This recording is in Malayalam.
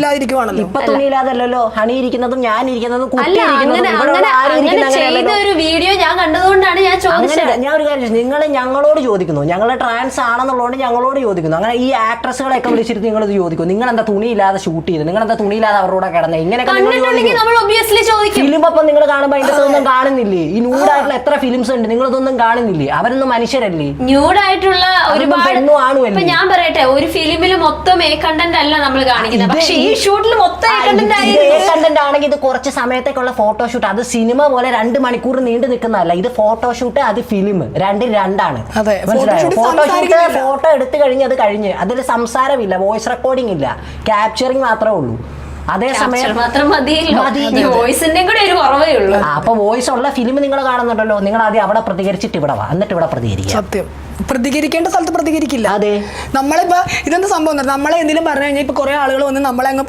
തുണിയില്ലാതിരിക്കുവാണല്ലോ. ഇപ്പൊ തുണിയില്ലാതല്ലോ, ഹണി ഇരിക്കുന്നതും ഞാൻ ഇരിക്കുന്നതും ഒരു വീഡിയോ ഞാൻ കണ്ടതുകൊണ്ടാണ് ഞാൻ ചോദിച്ചത്. ഞാൻ ഒരു കാര്യം നിങ്ങൾ ഞങ്ങളോട് ചോദിക്കുന്നു, ഞങ്ങളെ ട്രാൻസ് ആണെന്നുള്ളതുകൊണ്ട് ഞങ്ങളോട് ചോദിക്കുന്നു. അങ്ങനെ ഈ ആക്ട്രസുകളെയൊക്കെ വിളിച്ചിട്ട് നിങ്ങൾ ഇത് ചോദിക്കും, നിങ്ങൾ എന്താ തുണിയില്ലാതെ ഷൂട്ട് ചെയ്ത്, നിങ്ങൾ എന്താ തുണിയില്ലാതെ അവരോട് കിടന്നത്, ഇങ്ങനെയൊക്കെ ഫിലിം അപ്പം നിങ്ങൾ കാണുമ്പോൾ അതിന്റെ ഒന്നും കാണുന്നില്ലേ? ഈ ന്യൂഡായിട്ടുള്ള എത്ര ഫിലിംസ് ഉണ്ട്, നിങ്ങളിതൊന്നും കാണുന്നില്ലേ? അവരൊന്നും മനുഷ്യരല്ലേ? ന്യൂഡായിട്ടുള്ള ഒരുപാട്. ഞാൻ പറയട്ടെ, ഒരു ഫിലിമിൽ മൊത്തം എ കണ്ടന്റ് അല്ല നമ്മൾ കാണിക്കുന്നത്, പക്ഷെ ഈ ഷൂട്ടിൽ മൊത്തം എ കണ്ടന്റ് ആണെങ്കിൽ ഇത് കുറച്ച് സമയത്തേക്കുള്ള ഫോട്ടോഷൂട്ട്. അത് സിനിമ പോലെ 2 മണിക്കൂർ നീണ്ടു നിൽക്കുന്നതല്ല. ഇത് ഫോട്ടോഷൂട്ട്, അത് ഫിലിം, രണ്ടാണ്. ഫോട്ടോഷൂട്ട് ഫോട്ടോ എടുത്തു കഴിഞ്ഞ് അത് കഴിഞ്ഞ് അതിൽ സംസാരമില്ല, വോയിസ് റെക്കോർഡിംഗ് ഇല്ല, ക്യാപ്ചറിങ് മാത്രമേ ഉള്ളൂ. അതേസമയം അപ്പൊ വോയിസ് ഉള്ള ഫിലിം നിങ്ങൾ കാണുന്നുണ്ടല്ലോ, നിങ്ങൾ ആദ്യം അവിടെ പ്രതികരിച്ചിട്ട് ഇവിടെ വാ, എന്നിട്ട് ഇവിടെ പ്രതികരിക്കുക. സത്യം, പ്രതികരിക്കേണ്ട സ്ഥലത്ത് പ്രതികരിക്കില്ല. അതെ, നമ്മളിപ്പോ ഇതെന്താ സംഭവം, നമ്മളെ എന്തെങ്കിലും പറഞ്ഞു കഴിഞ്ഞാൽ ഇപ്പൊ കുറെ ആളുകൾ വന്ന് നമ്മളെ അങ്ങ്